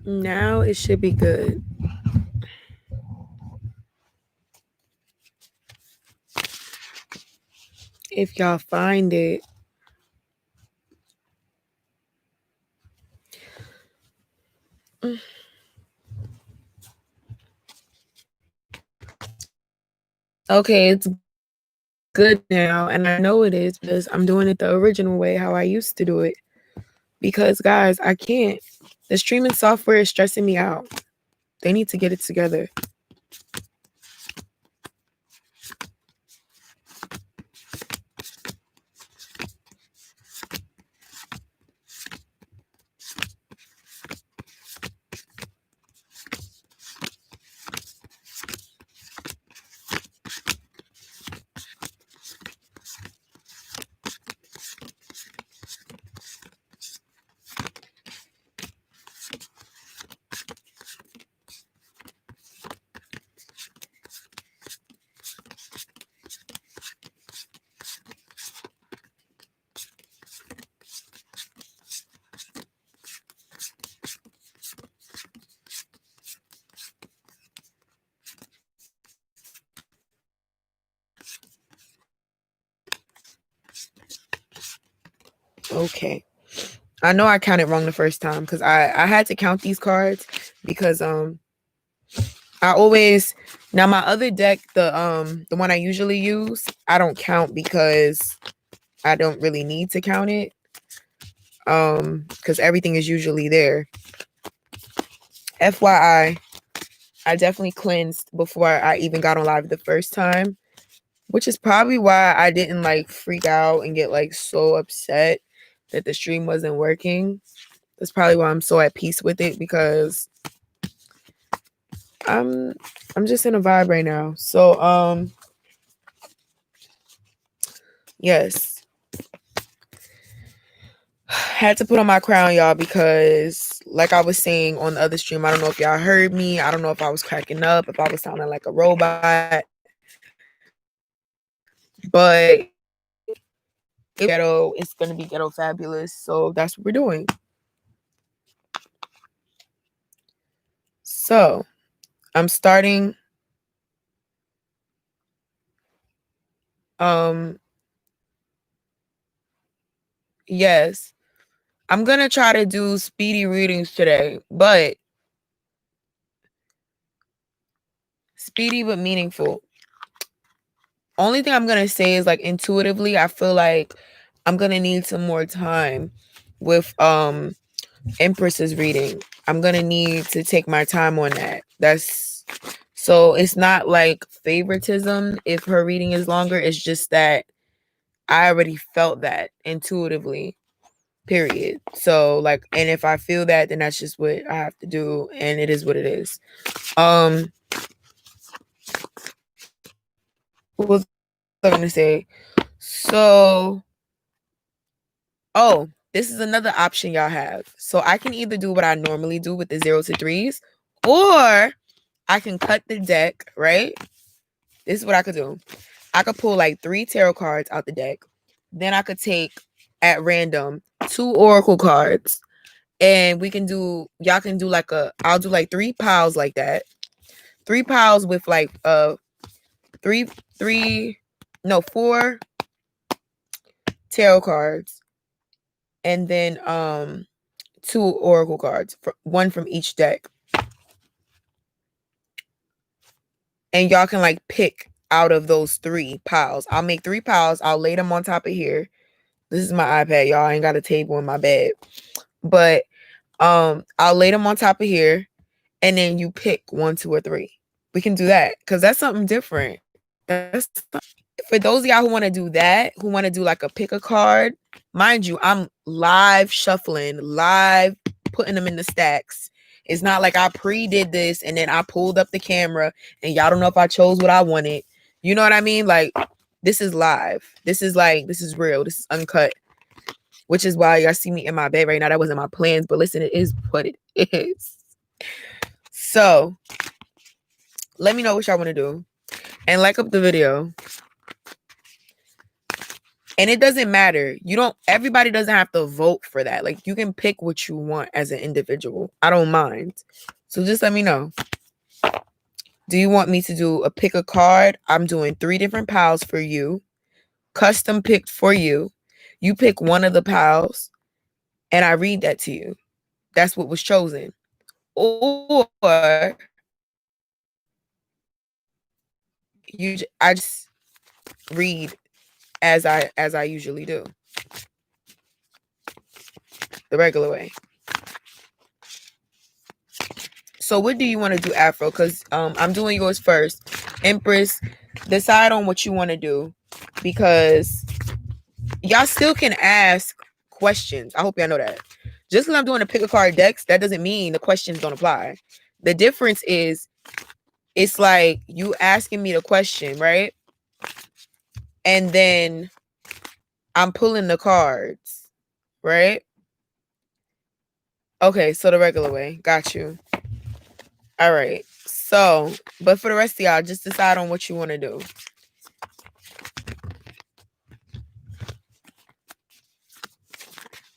Now it should be good. If y'all find it. Okay, it's good now. And I know it is because I'm doing it the original way, how I used to do it. Because, guys, I can't. The streaming software is stressing me out. They need to get it together. Okay. I know I counted wrong the first time because I had to count these cards because I always now my other deck, the one I usually use, I don't count because I don't really need to count it. Because everything is usually there. FYI, I definitely cleansed before I even got on live the first time, which is probably why I didn't like freak out and get like so upset that the stream wasn't working. That's probably why I'm so at peace with it because I'm just in a vibe right now. So yes. Had to put on my crown, y'all, because like I was saying on the other stream, I don't know if y'all heard me. I don't know if I was cracking up, if I was sounding like a robot. But ghetto, it's gonna be ghetto fabulous. So that's what we're doing. So I'm starting yes. I'm gonna try to do speedy readings today, but speedy but meaningful. Only thing I'm gonna say is like intuitively, I feel like I'm gonna need some more time with Empress's reading. I'm gonna need to take my time on that. That's so it's not like favoritism if her reading is longer. It's just that I already felt that intuitively. Period. So like, and if I feel that, then that's just what I have to do, and it is what it is. What was I gonna say? So, oh, this is another option y'all have. So I can either do what I normally do with the 0 to 3s, or I can cut the deck, right? This is what I could do. I could pull like 3 tarot cards out the deck. Then I could take at random 2 oracle cards. And we can do, y'all can do like I'll do like 3 piles like that. 3 piles with like 4 tarot cards. And then 2 oracle cards, one from each deck. And y'all can like pick out of those 3 piles. I'll make 3 piles. I'll lay them on top of here. This is my iPad, y'all. I ain't got a table in my bed. But I'll lay them on top of here, and then you pick 1, 2, or 3. We can do that because that's something different. That's for those of y'all who want to do that, who want to do like a pick a card. Mind you, I'm live shuffling, live putting them in the stacks. It's not like I pre-did this and then I pulled up the camera and y'all don't know if I chose what I wanted. You know what I mean? Like, this is live. This is real. This is uncut. Which is why y'all see me in my bed right now. That wasn't my plans, but listen, it is what it is. So, let me know what y'all want to do. And like up the video. And it doesn't matter. Everybody doesn't have to vote for that. Like, you can pick what you want as an individual. I don't mind. So just let me know. Do you want me to do a pick a card? I'm doing 3 different piles for you, custom picked for you. You pick one of the piles and I read that to you. That's what was chosen. Or I just read as I usually do, the regular way. So what do you want to do, Afro? Because I'm doing yours first. Empress, decide on what you want to do, because y'all still can ask questions. I hope y'all know that. Just because I'm doing a pick a card decks, that doesn't mean the questions don't apply. The difference is, it's like you asking me the question, right? And then I'm pulling the cards, right? Okay, so the regular way. Got you. All right. So, but for the rest of y'all, just decide on what you want to do.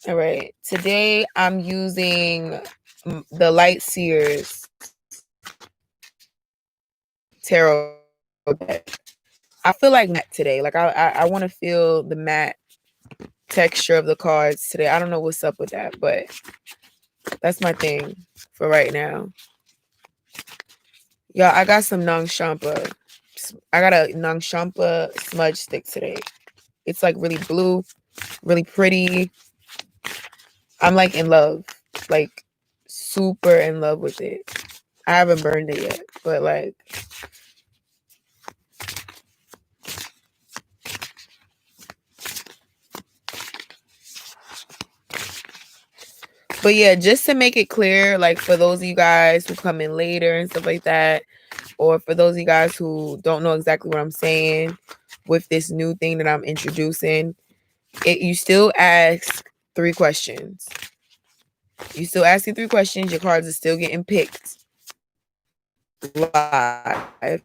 All right. Today I'm using the Light Sears tarot deck. I feel like matte today. Like I want to feel the matte texture of the cards today. I don't know what's up with that, but that's my thing for right now. Y'all, I got some Nang Shampa. I got a Nang Shampa smudge stick today. It's like really blue, really pretty. I'm like in love, like super in love with it. I haven't burned it yet, but like, but yeah, just to make it clear, like for those of you guys who come in later and stuff like that, or for those of you guys who don't know exactly what I'm saying with this new thing that I'm introducing, you still ask 3 questions. You still asking 3 questions. Your cards are still getting picked live.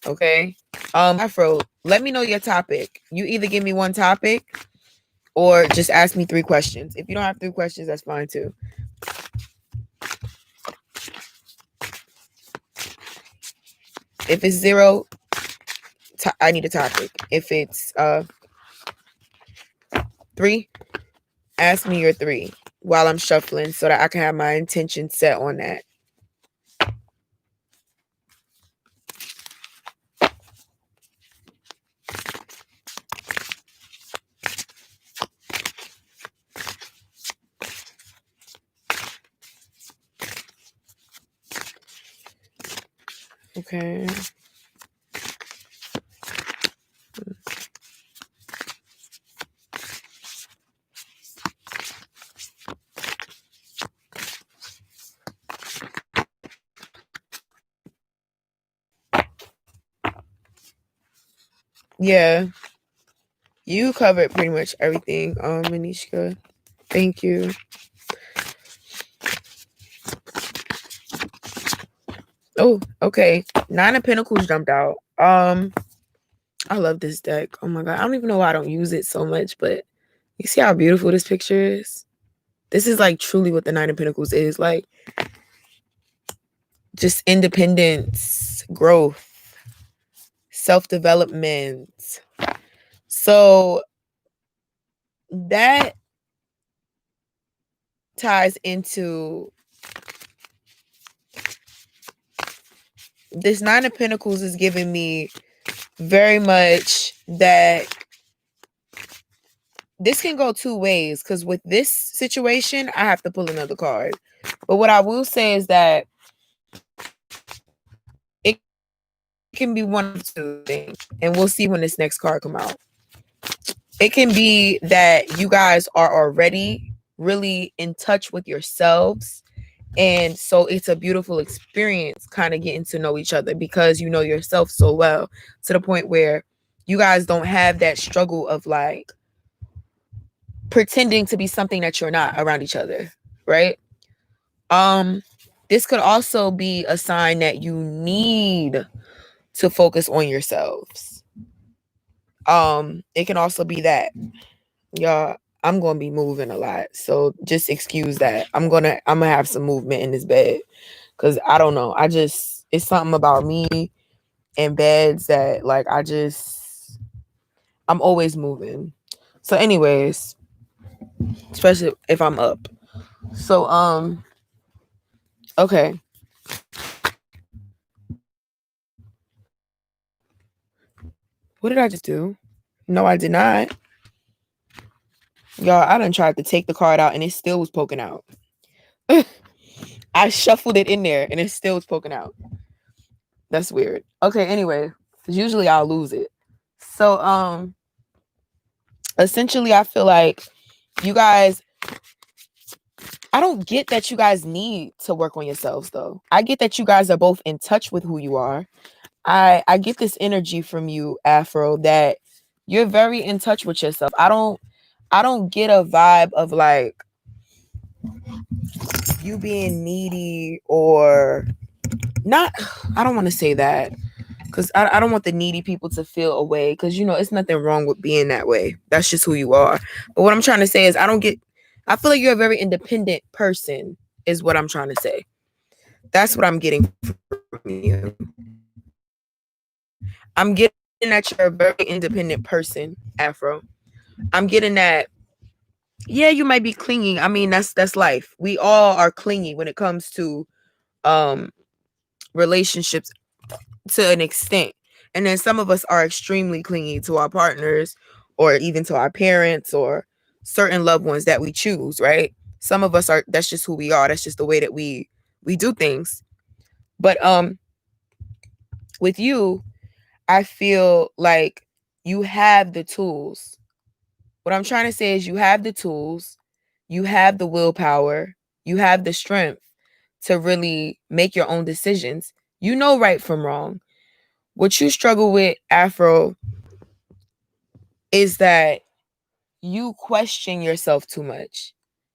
Okay. Afro, let me know your topic. You either give me one topic or just ask me 3 questions. If you don't have 3 questions, that's fine too. If it's 0, I need a topic. If it's 3, ask me your 3 while I'm shuffling so that I can have my intention set on that. Okay. Yeah. You covered pretty much everything, Manishka. Thank you. Oh, okay. 9 of Pentacles jumped out. I love this deck. Oh my god. I don't even know why I don't use it so much, but you see how beautiful this picture is? This is like truly what the 9 of Pentacles is. Like, just independence, growth, self-development. So that ties into this 9 of Pentacles is giving me very much that this can go 2 ways, because with this situation, I have to pull another card. But what I will say is that it can be one of 2 things, and we'll see when this next card come out. It can be that you guys are already really in touch with yourselves, and so it's a beautiful experience kind of getting to know each other because you know yourself so well, to the point where you guys don't have that struggle of like pretending to be something that you're not around each other, right? This could also be a sign that you need to focus on yourselves. It can also be that, y'all, I'm gonna be moving a lot, so just excuse that. I'm gonna have some movement in this bed because I don't know. It's something about me and beds that like I'm always moving. So, anyways, especially if I'm up. So, okay. What did I just do? No, I did not. Y'all, I done tried to take the card out and it still was poking out. I shuffled it in there and it still was poking out. That's weird. Okay, anyway, because usually I'll lose it. So, essentially, I feel like you guys, I don't get that you guys need to work on yourselves though. I get that you guys are both in touch with who you are. I get this energy from you, Afro, that you're very in touch with yourself. I don't get a vibe of like you being needy or not. I don't want to say that because I don't want the needy people to feel away because it's nothing wrong with being that way. That's just who you are. But what I'm trying to say is I feel like you're a very independent person is what I'm trying to say. That's what I'm getting from you. I'm getting that you're a very independent person, Afro. I'm getting that. Yeah, you might be clinging. I mean, that's life. We all are clingy when it comes to um relationships to an extent. And then some of us are extremely clingy to our partners or even to our parents or certain loved ones that we choose, right? Some of us are that's just who we are. That's just the way that we do things. But with you, I feel like you have the tools. What I'm trying to say is you have the tools, you have the willpower, you have the strength to really make your own decisions. You know right from wrong. What you struggle with, Afro, is that you question yourself too much.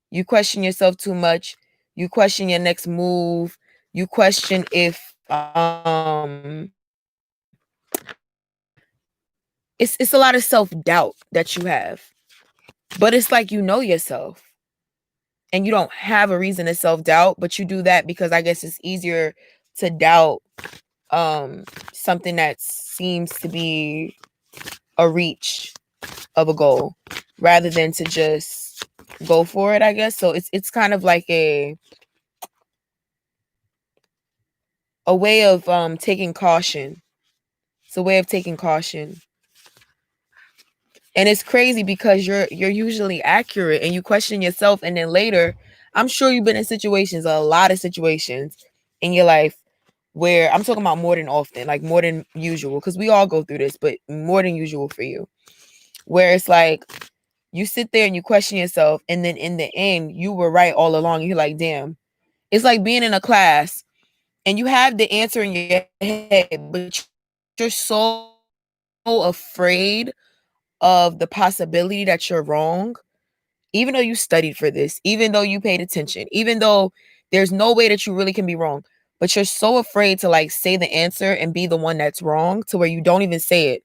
You question yourself too much. You question your next move. You question if it's a lot of self-doubt that you have. But it's like you know yourself and you don't have a reason to self-doubt, but you do that because I guess it's easier to doubt something that seems to be a reach of a goal rather than to just go for it, I guess. So it's kind of like a way of taking caution. It's a way of taking caution. And it's crazy because you're usually accurate and you question yourself and then later, I'm sure you've been in situations, a lot of situations in your life where I'm talking about more than often, like more than usual, because we all go through this, but more than usual for you, where it's like you sit there and you question yourself, and then in the end, you were right all along. You're like, damn. It's like being in a class and you have the answer in your head, but you're so afraid of the possibility that you're wrong, even though you studied for this, even though you paid attention, even though there's no way that you really can be wrong, but you're so afraid to like say the answer and be the one that's wrong to where you don't even say it.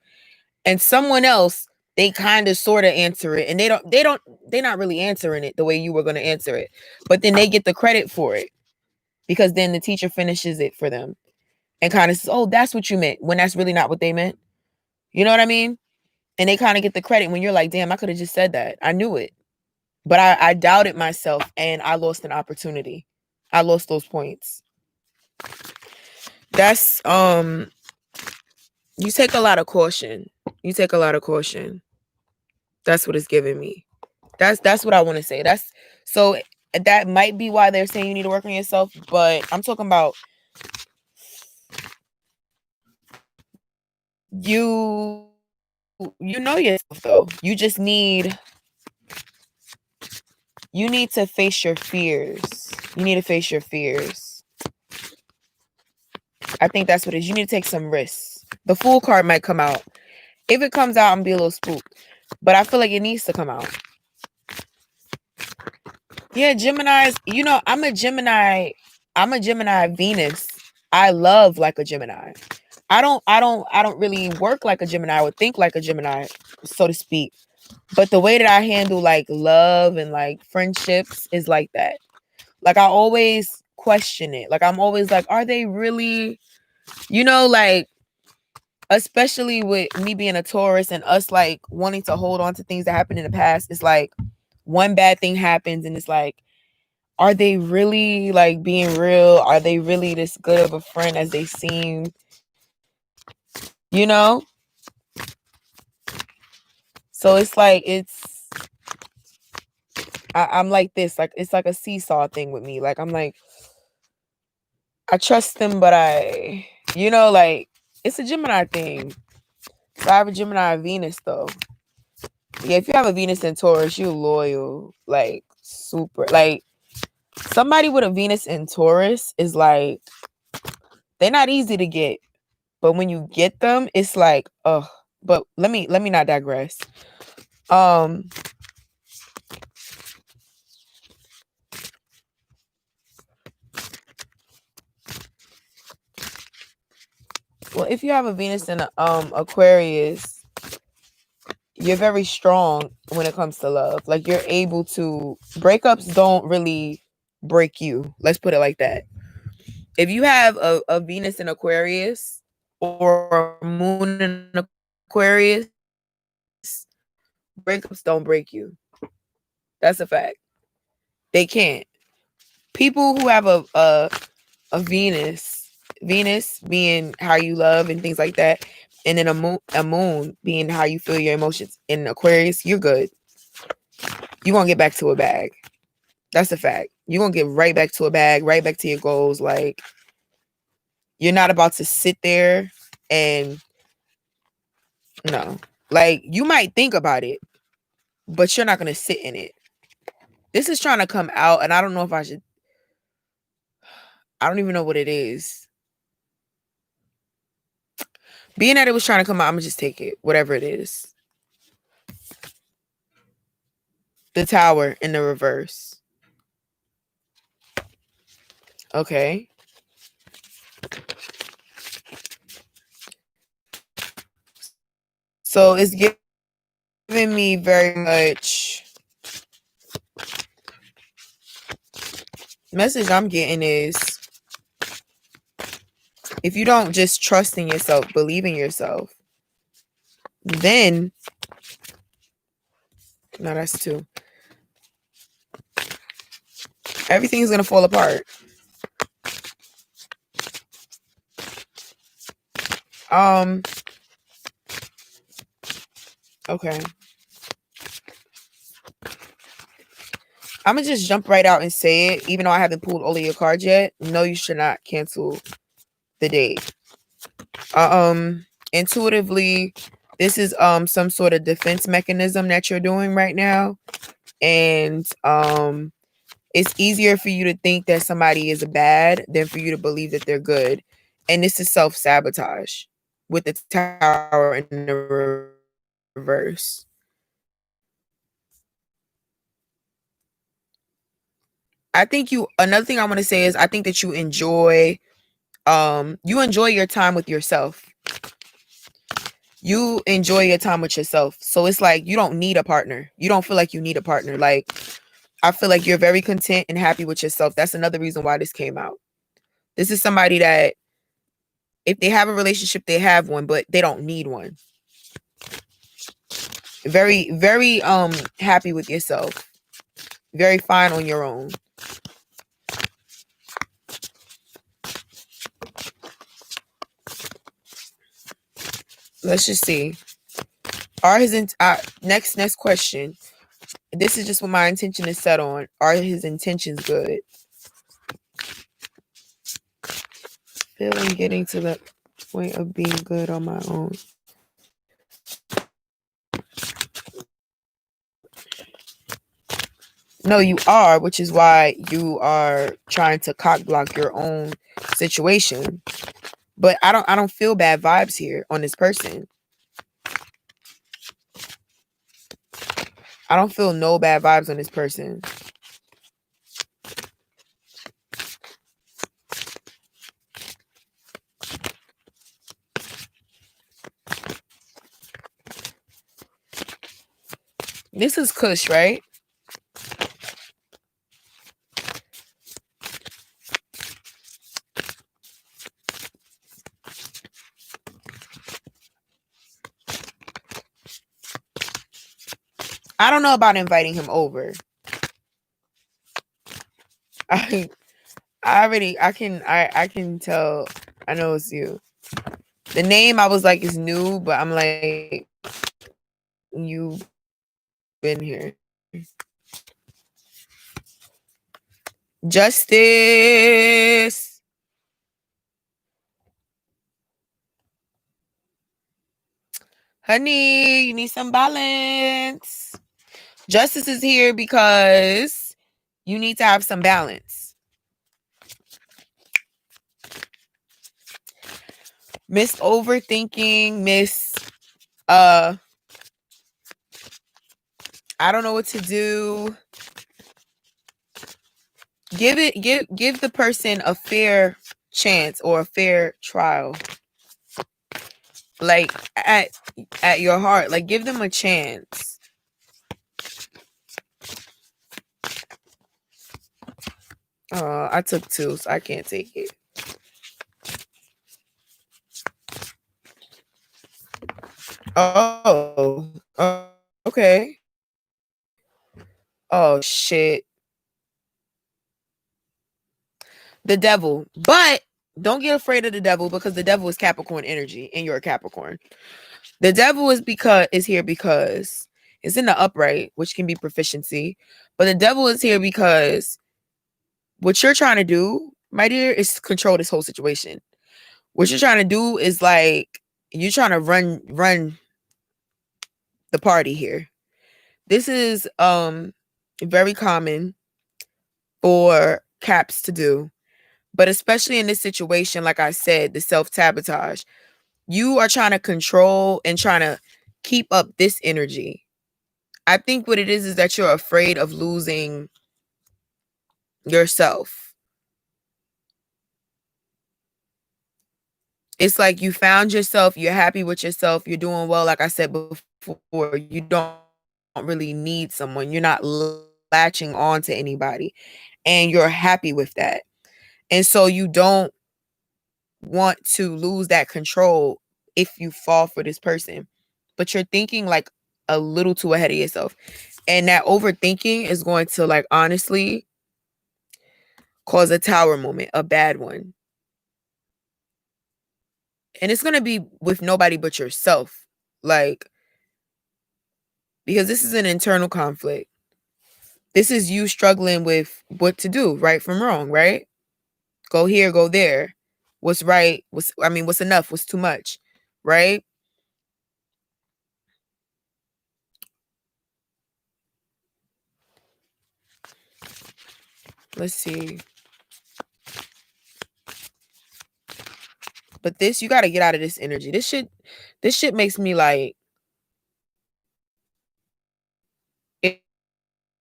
And someone else, they kind of sort of answer it and they're not really answering it the way you were going to answer it. But then they get the credit for it because then the teacher finishes it for them and kind of says, "Oh, that's what you meant," when that's really not what they meant. You know what I mean? And they kind of get the credit when you're like, "Damn, I could have just said that. I knew it." But I doubted myself and I lost an opportunity. I lost those points. That's you take a lot of caution. You take a lot of caution. That's what it's giving me. That's what I want to say. That's so that might be why they're saying you need to work on yourself, but I'm talking about you know yourself though. You need to face your fears. You need to face your fears. I think that's what it is. You need to take some risks. The Fool card might come out. If it comes out, I'm gonna be a little spooked. But I feel like it needs to come out. Yeah, Gemini's, I'm a Gemini Venus. I love like a Gemini. I don't really work like a Gemini or think like a Gemini, so to speak. But the way that I handle like love and like friendships is like that. Like I always question it. Like I'm always like, are they really, like especially with me being a Taurus and us like wanting to hold on to things that happened in the past. It's like one bad thing happens and it's like, are they really like being real? Are they really this good of a friend as they seem? You know? So it's like I'm like this. Like it's like a seesaw thing with me. Like I'm like, I trust them, but like it's a Gemini thing. So I have a Gemini Venus though. Yeah, if you have a Venus in Taurus, you're loyal, like super. Like somebody with a Venus in Taurus is like they're not easy to get, but when you get them, it's like, ugh. But let me not digress. Um, well, if you have a Venus in Aquarius, you're very strong when it comes to love. Like you're able to breakups don't really break you. Let's put it like that. If you have a Venus in Aquarius or a moon in Aquarius, breakups don't break you. That's a fact. They can't. People who have a Venus being how you love and things like that, and then a moon being how you feel your emotions. In Aquarius, you're good. You're gonna get back to a bag. That's a fact. You're gonna get right back to a bag, right back to your goals. Like you're not about to sit there and no. Like you might think about it, but you're not gonna sit in it. This is trying to come out, and I don't know if I should. I don't even know what it is. Being that it was trying to come out, I'm gonna just take it, whatever it is. The Tower in the reverse. Okay. So it's giving me very much. Message I'm getting is if you don't just trust in yourself, believe in yourself, then no, that's two. Everything's gonna fall apart. Okay. I'm gonna just jump right out and say it, even though I haven't pulled all of your cards yet. No, you should not cancel the date. Intuitively, this is some sort of defense mechanism that you're doing right now, and it's easier for you to think that somebody is bad than for you to believe that they're good, and this is self-sabotage with the Tower in the reverse. I think another thing I want to say is I think that you enjoy your time with yourself. You enjoy your time with yourself. So it's like you don't need a partner. You don't feel like you need a partner. Like I feel like you're very content and happy with yourself. That's another reason why this came out. This is somebody that if they have a relationship, they have one, but they don't need one. Very, very happy with yourself. Very fine on your own. Let's just see. Are his next question? This is just what my intention is set on. Are his intentions good? Feeling getting to the point of being good on my own. No, you are, which is why you are trying to cock block your own situation. But I don't feel bad vibes here on this person. I don't feel no bad vibes on this person. This is Kush, right? I don't know about inviting him over. I I can tell. I know it's you. The name I was like is new, but I'm like, you've been here. Justice. Honey, you need some balance. Justice is here because you need to have some balance. Miss overthinking, Miss I don't know what to do. Give the person a fair chance or a fair trial. Like at your heart, like give them a chance. I took 2, so I can't take it. Oh, okay. Oh shit. The devil. But don't get afraid of the devil, because the devil is Capricorn energy and you're a Capricorn. The devil is here because it's in the upright, which can be proficiency. But the devil is here because what you're trying to do, my dear, is control this whole situation. What you're trying to do is like you're trying to run the party here. This is very common for caps to do. But especially in this situation, like I said, the self-sabotage, you are trying to control and trying to keep up this energy. I think what it is that you're afraid of losing yourself. It's like you found yourself, you're happy with yourself, you're doing well. Like I said before, you don't really need someone. You're not latching on to anybody, and you're happy with that. And so you don't want to lose that control if you fall for this person. But you're thinking like a little too ahead of yourself. And that overthinking is going to like honestly cause a tower moment, a bad one. And it's going to be with nobody but yourself. Like, because this is an internal conflict. This is you struggling with what to do, right from wrong, right? Go here, go there. What's right? What's enough? What's too much? Right? Let's see. But this, you got to get out of this energy. This shit makes me like, it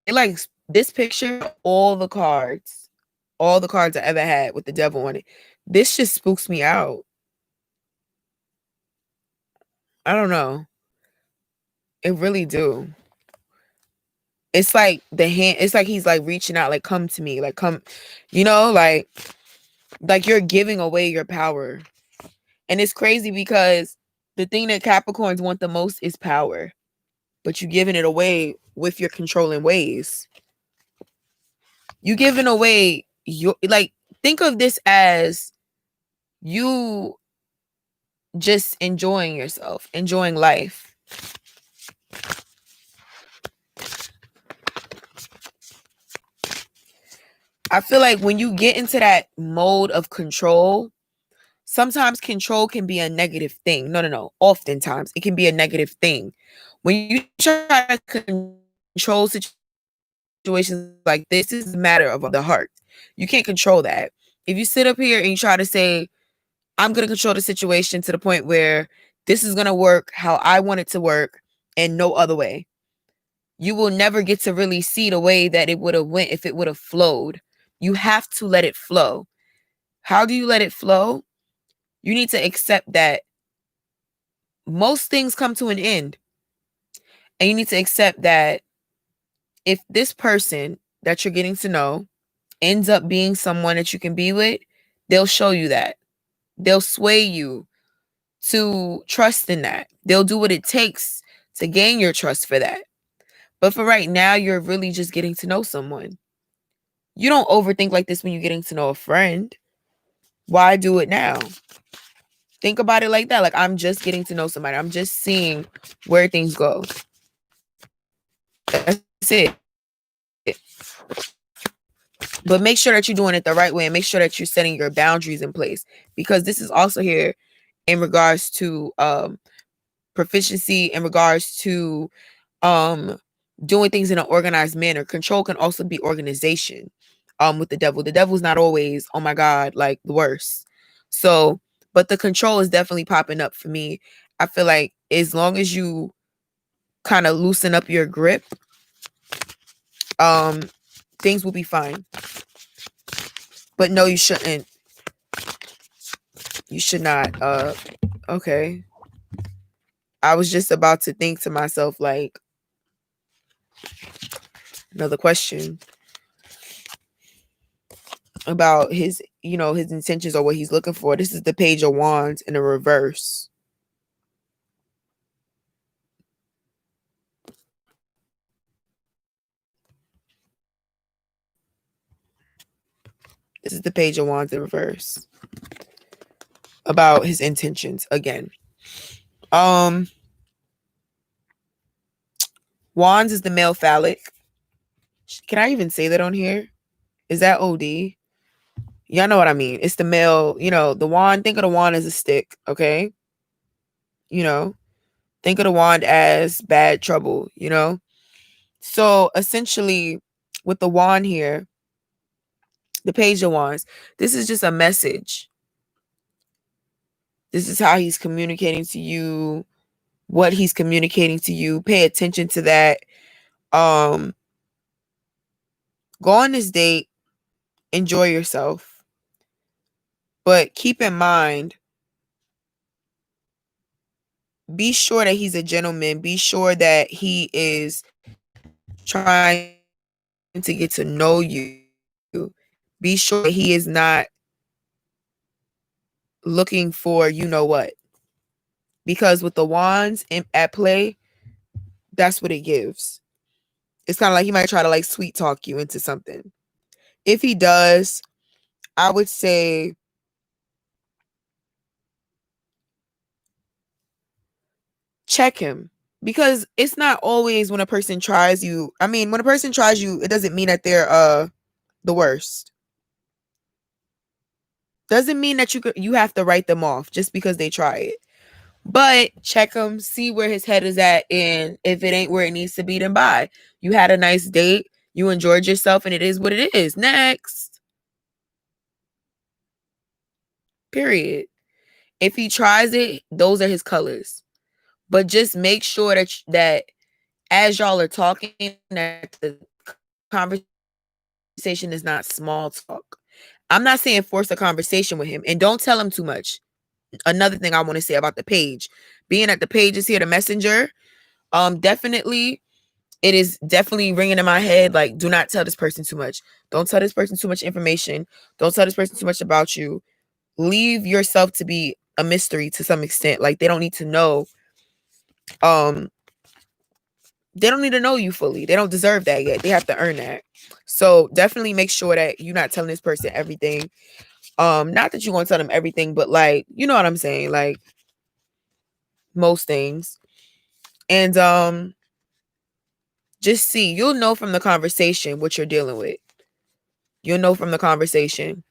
like this picture, all the cards I ever had with the devil on it. This just spooks me out. I don't know. It really do. It's like the hand, it's like he's like reaching out, like come to me, like come, like you're giving away your power. And it's crazy because the thing that Capricorns want the most is power, but you're giving it away with your controlling ways. You giving away your, like, think of this as you just enjoying yourself, enjoying life. I feel like when you get into that mode of control, sometimes control can be a negative thing. No. Oftentimes it can be a negative thing. When you try to control situations like this is a matter of the heart. You can't control that. If you sit up here and you try to say, I'm going to control the situation to the point where this is going to work how I want it to work and no other way, you will never get to really see the way that it would have went if it would have flowed. You have to let it flow. How do you let it flow? You need to accept that most things come to an end. And you need to accept that if this person that you're getting to know ends up being someone that you can be with, they'll show you that. They'll sway you to trust in that. They'll do what it takes to gain your trust for that. But for right now, you're really just getting to know someone. You don't overthink like this when you're getting to know a friend. Why do it now? Think about it like that. Like, I'm just getting to know somebody. I'm just seeing where things go. That's it. But make sure that you're doing it the right way and make sure that you're setting your boundaries in place, because this is also here in regards to proficiency, in regards to doing things in an organized manner. Control can also be organization with the devil. The devil's not always, oh my God, like the worst. So, but the control is definitely popping up for me. I feel like as long as you kind of loosen up your grip, things will be fine. But no, you shouldn't. You should not. Okay. I was just about to think to myself, like, another question about his, his intentions or what he's looking for. This is the Page of Wands in the reverse. This is the Page of Wands in reverse. About his intentions again. Wands is the male phallic. Can I even say that on here? Is that OD? Y'all know what I mean. It's the male, the wand. Think of the wand as a stick, okay? Think of the wand as bad trouble, So essentially, with the wand here, the Page of Wands, this is just a message. This is how he's communicating to you, what he's communicating to you. Pay attention to that. Go on this date, enjoy yourself. But keep in mind, be sure that he's a gentleman. Be sure that he is trying to get to know you. Be sure that he is not looking for what. Because with the wands at play, that's what it gives. It's kind of like he might try to like sweet talk you into something. If he does, I would say check him. Because it's not always when a person tries you. I mean, when a person tries you, it doesn't mean that they're the worst. Doesn't mean that you have to write them off just because they try it. But check him, see where his head is at, and if it ain't where it needs to be, then bye. You had a nice date, you enjoyed yourself, and it is what it is. Next. Period. If he tries it, those are his colors. But just make sure that as y'all are talking, that the conversation is not small talk. I'm not saying force a conversation with him, and don't tell him too much. Another thing I want to say about the page, being that the page is here, the messenger, definitely, it is definitely ringing in my head. Like, do not tell this person too much. Don't tell this person too much information. Don't tell this person too much about you. Leave yourself to be a mystery to some extent. Like, they don't need to know. They don't need to know you fully. They don't deserve that yet. They have to earn that. So definitely make sure that you're not telling this person everything. Not that you're gonna tell them everything, but like, you know what I'm saying, like most things. And just see, you'll know from the conversation what you're dealing with. You'll know from the conversation.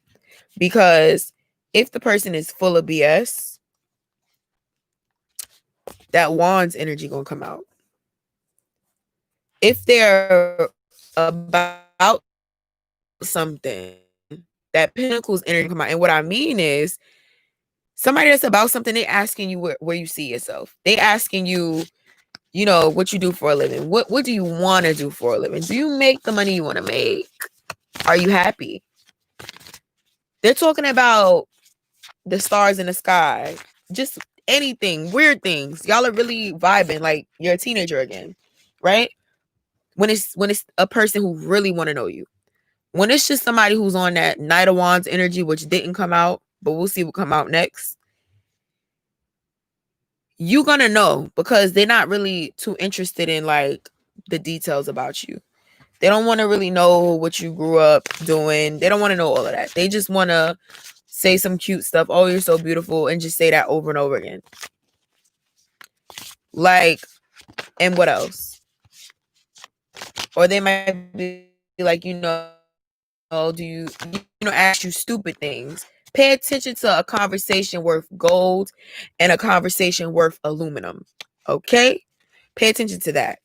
Because if the person is full of BS, that wand's energy gonna come out. If they're about something, that pentacles energy come out. And what I mean is, somebody that's about something, they asking you where you see yourself. They asking you, what you do for a living. What do you want to do for a living? Do you make the money you want to make? Are you happy? They're talking about the stars in the sky. Just anything, weird things. Y'all are really vibing like you're a teenager again. right? When it's a person who really want to know you. When it's just somebody who's on that Knight of Wands energy, which didn't come out, but we'll see what come out next, you're gonna know because they're not really too interested in like the details about you. They don't want to really know what you grew up doing. They don't want to know all of that. They just want to say some cute stuff. Oh, you're so beautiful. And just say that over and over again. Like, and what else? Or they might be like, do ask you stupid things. Pay attention to a conversation worth gold and a conversation worth aluminum. Okay? Pay attention to that.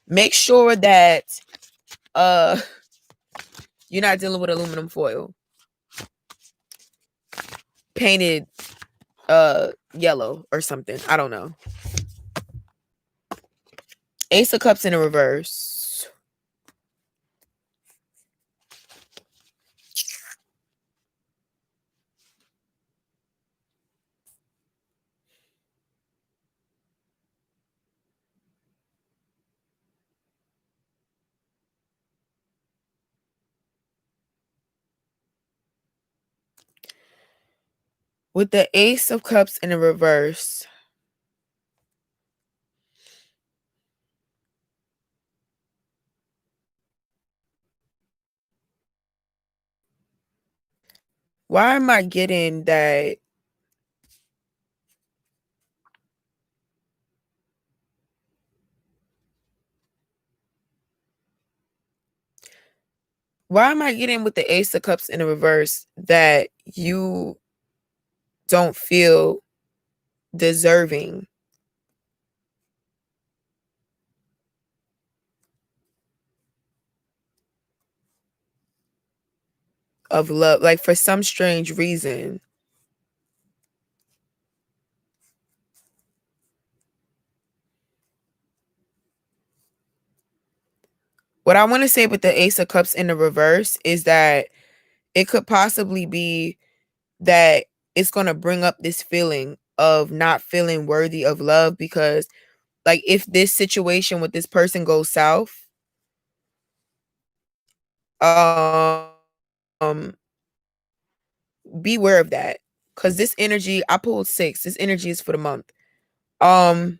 Make sure that you're not dealing with aluminum foil. Painted yellow or something. I don't know. Ace of Cups in a reverse. With the Ace of Cups in a reverse, why am I getting that? Why am I getting with the Ace of Cups in a reverse that you don't feel deserving of love? Like, for some strange reason. What I want to say with the Ace of Cups in the reverse is that it could possibly be that it's going to bring up this feeling of not feeling worthy of love, because like if this situation with this person goes south, um beware of that, because this energy, I pulled 6, this energy is for the month. um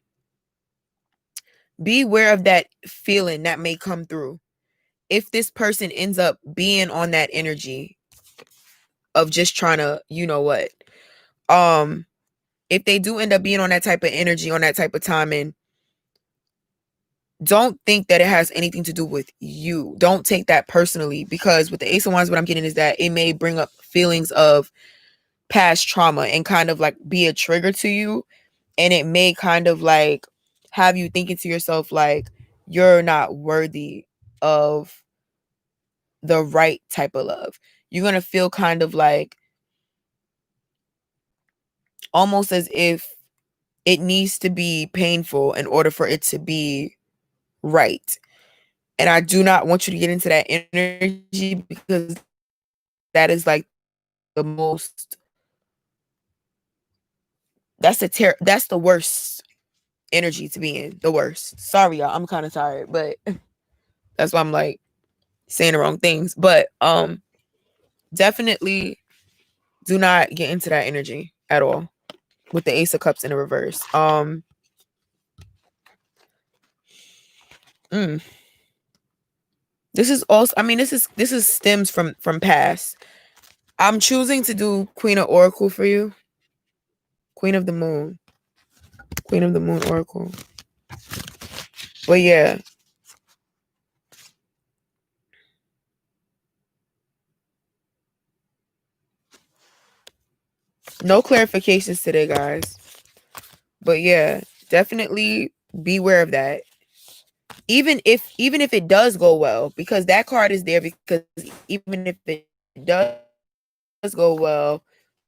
Beware of that feeling that may come through if this person ends up being on that energy of just trying to, if they do end up being on that type of energy, on that type of timing, don't think that it has anything to do with you. Don't take that personally, because with the Ace of Wands, what I'm getting is that it may bring up feelings of past trauma and kind of like be a trigger to you. And it may kind of like have you thinking to yourself, like, you're not worthy of the right type of love. You're going to feel kind of like almost as if it needs to be painful in order for it to be right. And I do not want you to get into that energy, because that is like the most, that's the worst energy to be in. The worst. Sorry, y'all. I'm kind of tired, but that's why I'm like saying the wrong things. But definitely do not get into that energy at all with the Ace of Cups in the reverse. This is also, I mean, this is stems from past. I'm choosing to do Queen of Oracle for you. Queen of the Moon. Queen of the Moon Oracle. But yeah. No clarifications today, guys. But yeah, definitely beware of that. Even if it does go well, because that card is there, because even if it does go well,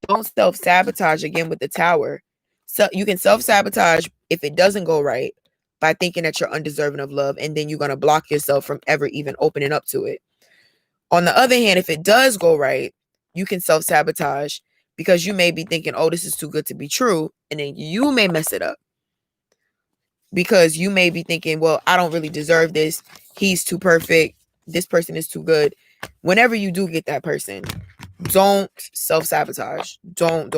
don't self-sabotage again with the Tower. So you can self-sabotage if it doesn't go right by thinking that you're undeserving of love, and then you're going to block yourself from ever even opening up to it. On the other hand, if it does go right, you can self-sabotage because you may be thinking, oh, this is too good to be true, and then you may mess it up. because you may be thinking, well, I don't really deserve this. He's too perfect. This person is too good. Whenever you do get that person, don't self-sabotage. Don't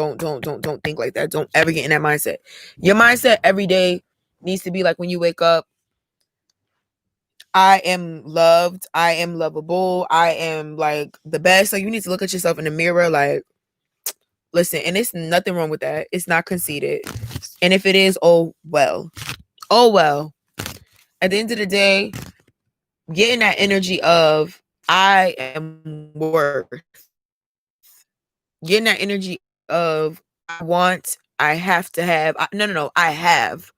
think like that. Don't ever get in that mindset. Your mindset every day needs to be like, when you wake up, I am loved, I am lovable, I am like the best. So you need to look at yourself in the mirror like, listen, and it's nothing wrong with that. It's not conceited. And if it is, oh well. Oh well. At the end of the day, getting that energy of I am worth. Getting that energy of I want, I have to have. No. I have.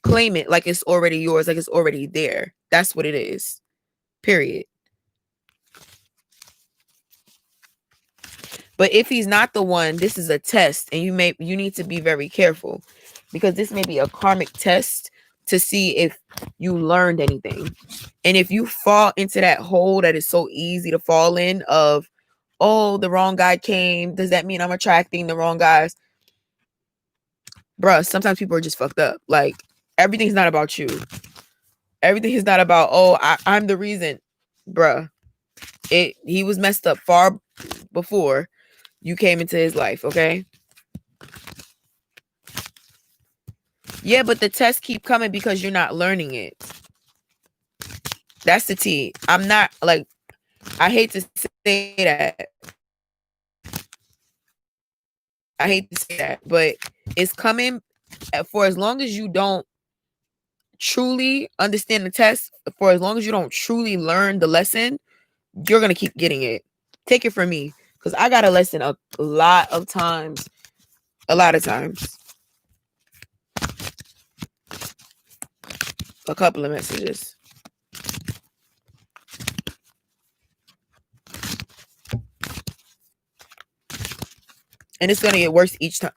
Claim it like it's already yours, like it's already there. That's what it is. Period. But if he's not the one, this is a test, and you need to be very careful, because this may be a karmic test to see if you learned anything. And if you fall into that hole that is so easy to fall in of, oh, the wrong guy came, does that mean I'm attracting the wrong guys? Bruh, sometimes people are just fucked up. Like, everything's not about you. Everything is not about, oh, I'm the reason. Bruh, he was messed up far before you came into his life, okay? Yeah, but the tests keep coming because you're not learning it. That's the T. I'm not like, I hate to say that. I hate to say that, but it's coming for as long as you don't truly understand the test, for as long as you don't truly learn the lesson, you're going to keep getting it. Take it from me, because I got a lesson a lot of times. A lot of times. A couple of messages. And it's going to get worse each time.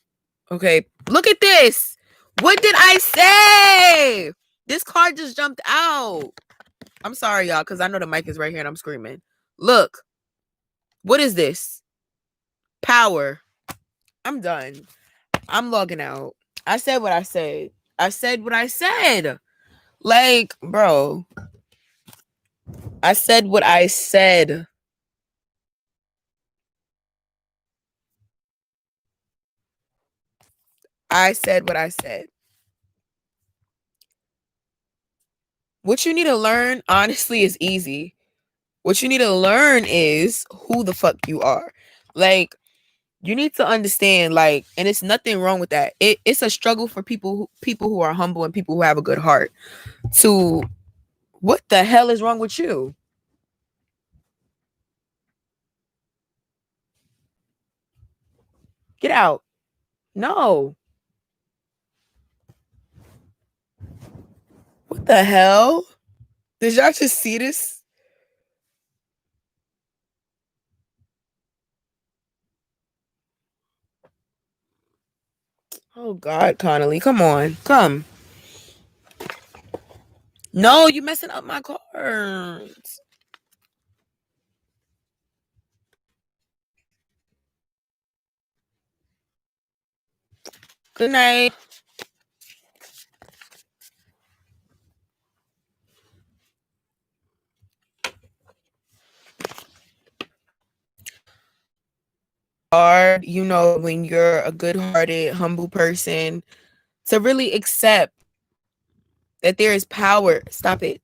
Okay, look at this. What did I say? This card just jumped out. I'm sorry, y'all, because I know the mic is right here and I'm screaming. Look. What is this? Power. I'm done. I'm logging out. I said what I said. I said what I said. Like, bro. I said what I said. I said what I said. What you need to learn, honestly, is easy. What you need to learn is who the fuck you are. Like, you need to understand, like, and it's nothing wrong with that. It's a struggle for people who are humble and people who have a good heart to, what the hell is wrong with you? Get out. No. What the hell? Did y'all just see this? Oh God, Connolly, come on. Come. No, you messing up my cards. Good night. Hard, you know, when you're a good-hearted, humble person, to really accept that there is power. Stop it.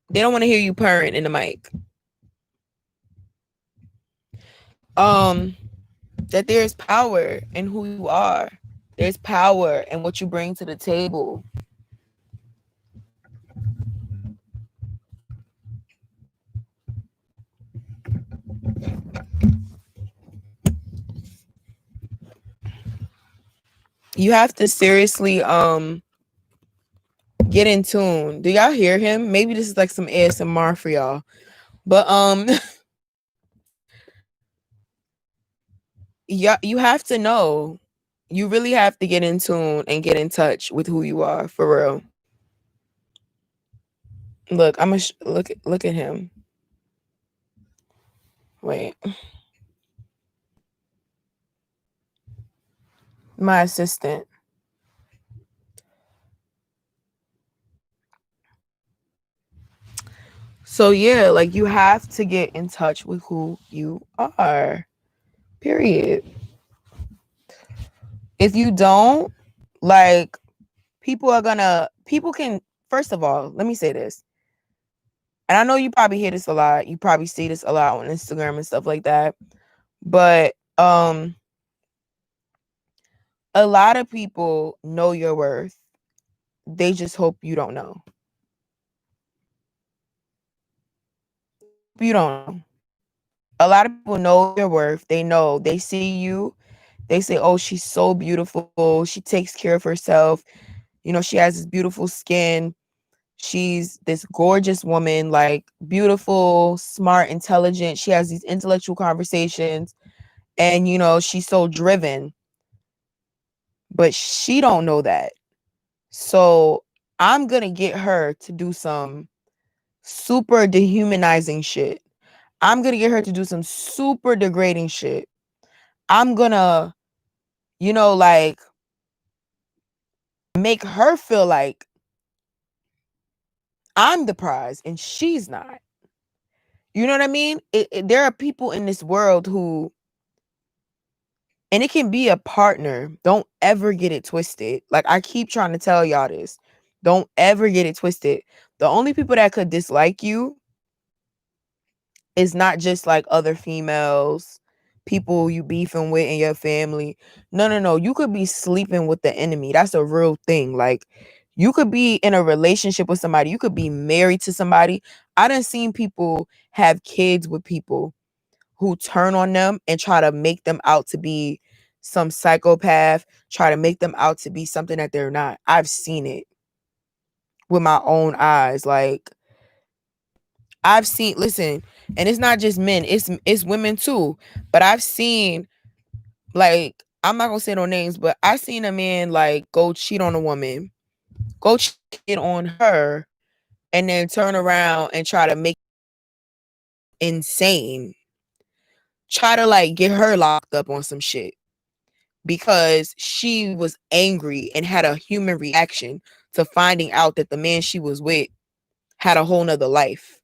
They don't want to hear you purring in the mic. That there's power in who you are. There's power in what you bring to the table. You have to seriously get in tune. Do y'all hear him? Maybe this is like some ASMR for y'all. But yeah, you have to know. You really have to get in tune and get in touch with who you are, for real. Look, I'm gonna look at him. Wait. My assistant. So yeah, like you have to get in touch with who you are. Period. If you don't, like people can, first of all, let me say this. And I know you probably hear this a lot. You probably see this a lot on Instagram and stuff like that. But a lot of people know your worth. They just hope you don't know. You don't know. A lot of people know your worth. They know. They see you. They say, "Oh, she's so beautiful. She takes care of herself. You know, she has this beautiful skin. She's this gorgeous woman, like beautiful, smart, intelligent. She has these intellectual conversations, and you know, she's so driven." But she don't know that. So I'm gonna get her to do some super dehumanizing shit. I'm gonna get her to do some super degrading shit. I'm gonna, like make her feel like I'm the prize and she's not. You know what I mean? There are people in this world who, and it can be a partner. Don't ever get it twisted. Like I keep trying to tell y'all this. Don't ever get it twisted. The only people that could dislike you is not just like other females, people you beefing with in your family. No, no, no. You could be sleeping with the enemy. That's a real thing. Like you could be in a relationship with somebody. You could be married to somebody. I done seen people have kids with people who turn on them and try to make them out to be some psychopath, try to make them out to be something that they're not. I've seen it with my own eyes. Like I've seen, listen, and it's not just men, it's women too. But I've seen, like, I'm not gonna say no names, but I seen a man like go cheat on a woman, go cheat on her, and then turn around and try to make insane, try to like get her locked up on some shit because she was angry and had a human reaction to finding out that the man she was with had a whole nother life.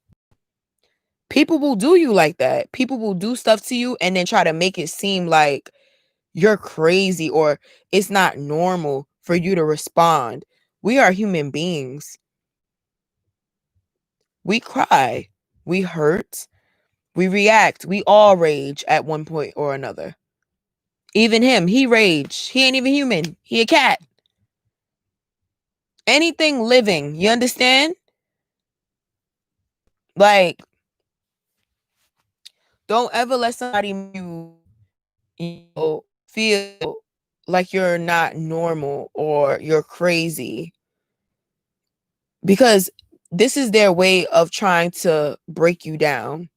People will do you like that. People will do stuff to you and then try to make it seem like you're crazy or it's not normal for you to respond. We are human beings. We cry, we hurt, we react. We all rage at one point or another. Even him, he rage. He ain't even human. He a cat. Anything living, you understand? Like, don't ever let somebody make you feel like you're not normal or you're crazy, because this is their way of trying to break you down.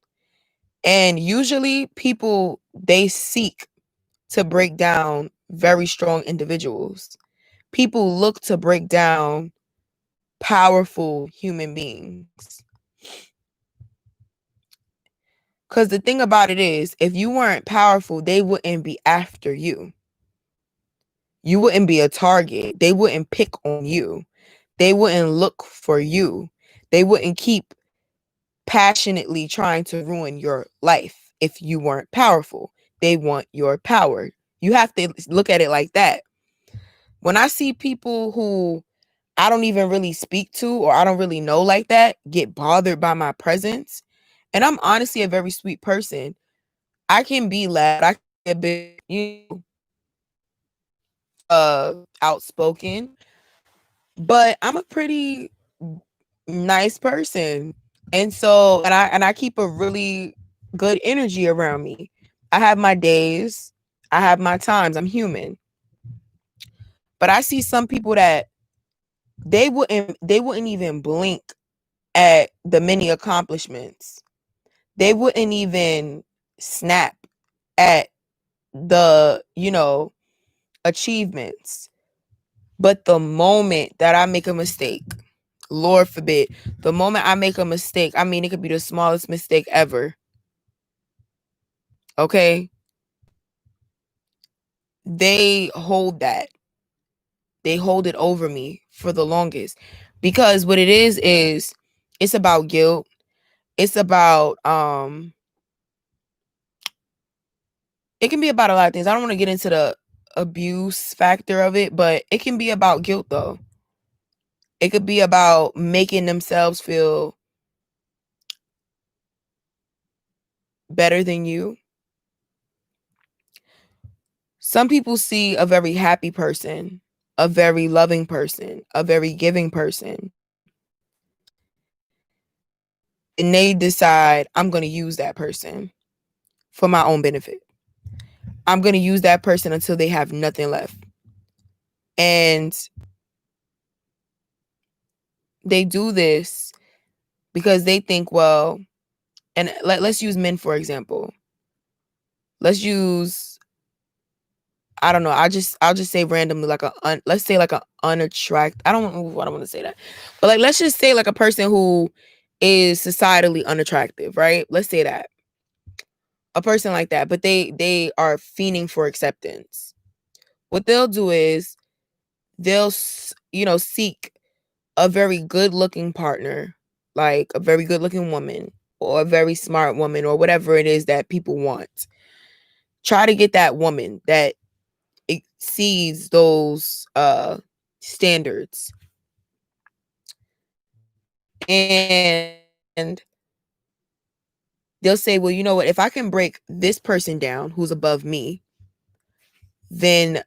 And usually people, they seek to break down very strong individuals. People look to break down powerful human beings. Because the thing about it is, if you weren't powerful, they wouldn't be after you. You wouldn't be a target. They wouldn't pick on you. They wouldn't look for you. They wouldn't keep passionately trying to ruin your life if you weren't powerful. They want your power. You have to look at it like that. When I see people who I don't even really speak to or I don't really know like that get bothered by my presence, and I'm honestly a very sweet person. I can be loud. I can be a bit, outspoken, but I'm a pretty nice person. And so, and I keep a really good energy around me. I have my days, I have my times. I'm human. But I see some people that they wouldn't even blink at the many accomplishments. They wouldn't even snap at the, achievements. But the moment that I make a mistake, Lord forbid, the moment I make a mistake, I mean, it could be the smallest mistake ever. Okay. They hold that. They hold it over me for the longest because what it is it's about guilt. It's about it can be about a lot of things. I don't want to get into the abuse factor of it, but it can be about guilt though. It could be about making themselves feel better than you. Some people see a very happy person, a very loving person, a very giving person, and they decide, I'm going to use that person for my own benefit. I'm going to use that person until they have nothing left. And they do this because they think, well, and let's use men for example. Let's use, I don't know, I'll just say randomly like let's say like a unattract. I don't want to say that. But like let's just say like a person who is societally unattractive, right? Let's say that. A person like that, but they are fiending for acceptance. What they'll do is they'll seek a very good-looking partner, like a very good-looking woman or a very smart woman or whatever it is that people want. Try to get that woman that exceeds those standards. And they'll say, well, you know what? If I can break this person down who's above me, then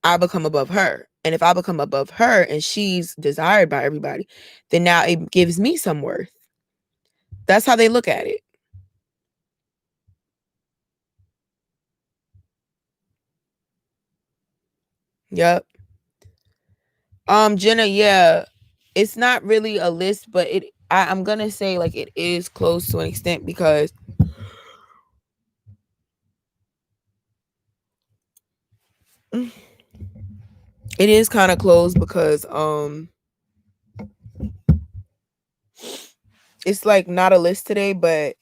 I become above her. And if I become above her and she's desired by everybody, then now it gives me some worth. That's how they look at it. Yep. Jenna, yeah. It's not really a list, but I'm gonna say like it is close to an extent because it is kind of close because it's like not a list today, but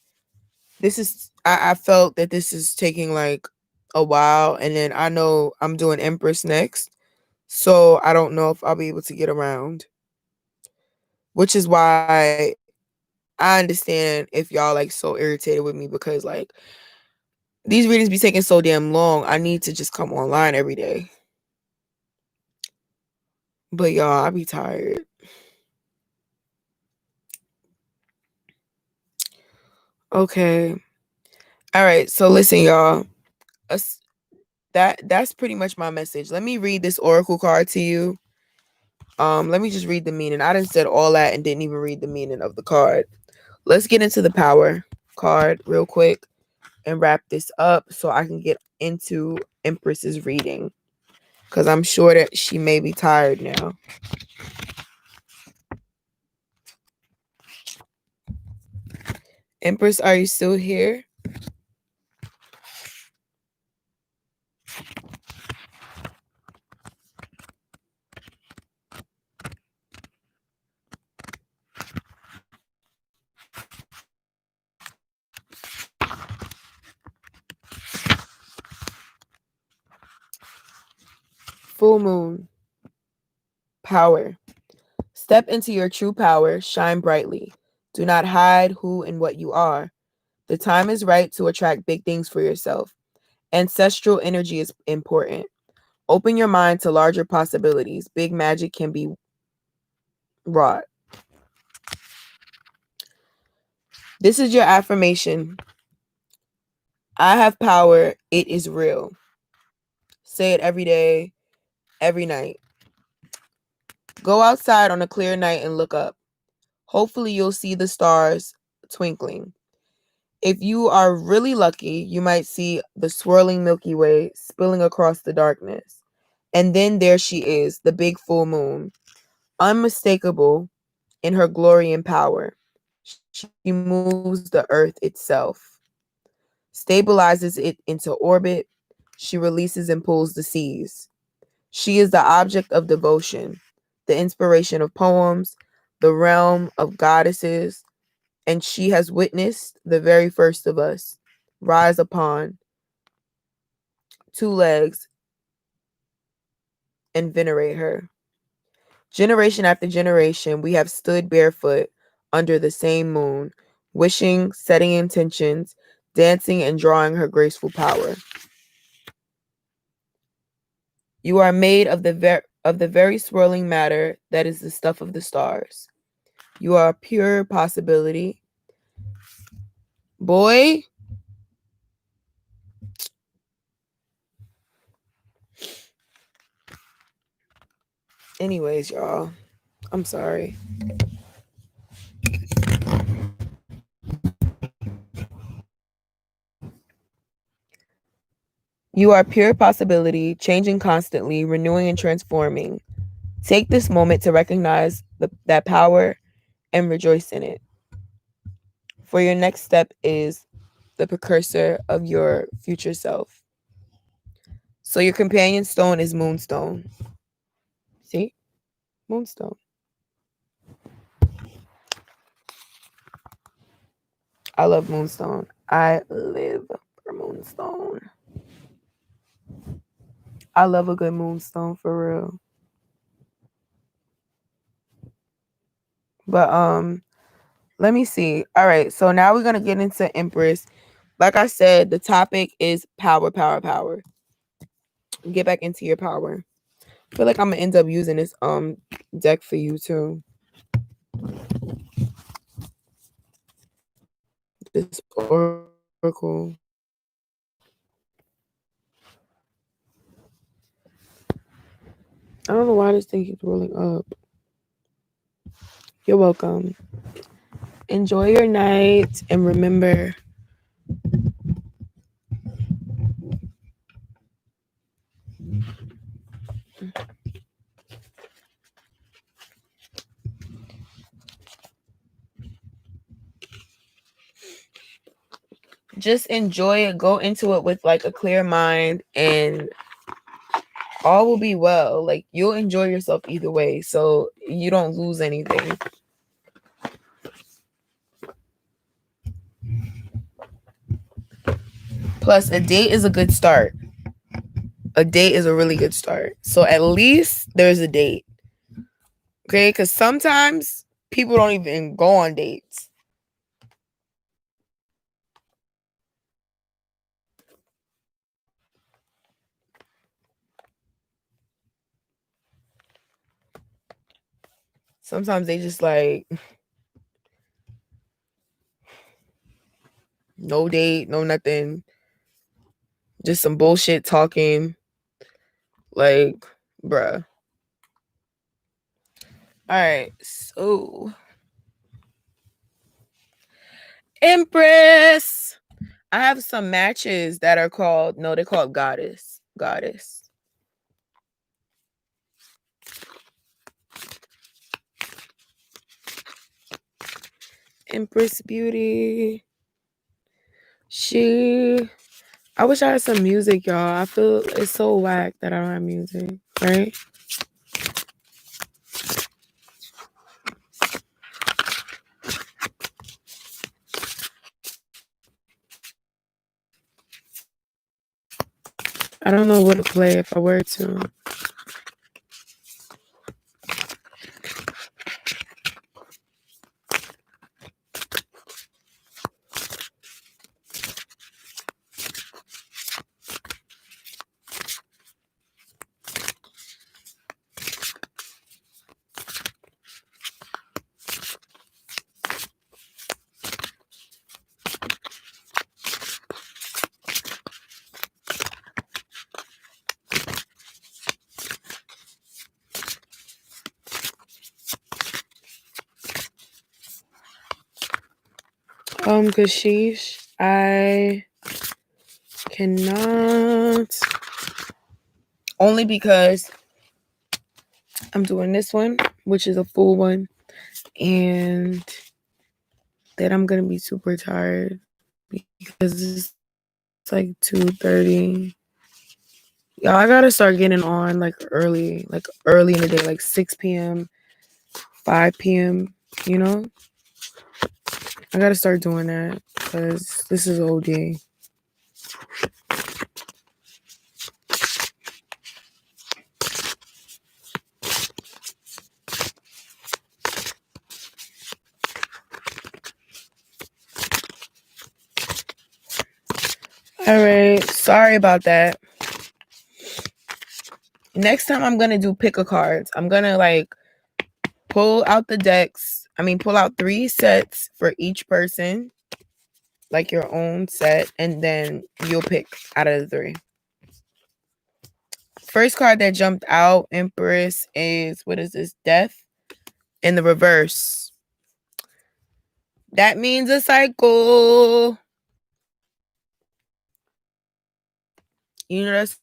this is I felt that this is taking like a while, and then I know I'm doing Empress next. So I don't know if I'll be able to get around. Which is why I understand if y'all like so irritated with me because like these readings be taking so damn long. I need to just come online every day. But y'all, I be tired. Okay. All right. So listen, y'all. That's pretty much my message. Let me read this oracle card to you. Let me just read the meaning. I didn't said all that and didn't even read the meaning of the card. Let's get into the power card real quick and wrap this up so I can get into Empress's reading. Because I'm sure that she may be tired now. Empress, are you still here? Full moon. Power. Step into your true power. Shine brightly. Do not hide who and what you are. The time is right to attract big things for yourself. Ancestral energy is important. Open your mind to larger possibilities. Big magic can be wrought. This is your affirmation. I have power. It is real. Say it every day, every night. Go outside on a clear night and look up. Hopefully, you'll see the stars twinkling. If you are really lucky, you might see the swirling Milky Way spilling across the darkness. And then there she is, the big full moon, unmistakable in her glory and power. She moves the earth itself, stabilizes it into orbit. She releases and pulls the seas. She is the object of devotion, the inspiration of poems, the realm of goddesses, and she has witnessed the very first of us rise upon two legs and venerate her. Generation after generation, we have stood barefoot under the same moon, wishing, setting intentions, dancing, and drawing her graceful power. You are made of the very swirling matter that is the stuff of the stars. You are a pure possibility. Boy. Anyways, y'all, I'm sorry. You are pure possibility, changing constantly, renewing and transforming. Take this moment to recognize that power and rejoice in it. For your next step is the precursor of your future self. So your companion stone is moonstone. See? Moonstone. I love moonstone. I live for moonstone. I love a good moonstone for real. But let me see. All right, so now we're gonna get into Empress. Like I said, the topic is power, power, power. Get back into your power. I feel like I'm gonna end up using this deck for you too. This oracle. I don't know why this thing keeps rolling up. You're welcome. Enjoy your night and remember, just enjoy it. Go into it with like a clear mind and all will be well. Like you'll enjoy yourself either way, so you don't lose anything. Plus, a date is a good start. A date is a really good start. So at least there's a date. Okay? Because sometimes people don't even go on dates. Sometimes they just like no date, no nothing. Just some bullshit talking. Like, bruh. All right. So, Empress. I have some matches that are called, no, they're called Goddess. Goddess. Empress Beauty. I wish I had some music, y'all. I feel it's so whack that I don't have music, right? I don't know what to play if I were to. Kashish, I cannot. Only because I'm doing this one, which is a full one, and then I'm gonna be super tired because it's like 2:30. Y'all, I gotta start getting on like early in the day, like 6 p.m., 5 p.m., you know? I gotta start doing that because this is OD. All right. Sorry about that. Next time I'm going to do pick a cards. I'm going to like pull out the decks. Pull out 3 sets for each person. Like your own set. And then you'll pick out of the 3. First card that jumped out, Empress, is, what is this? Death in the reverse. That means a cycle. You know, that's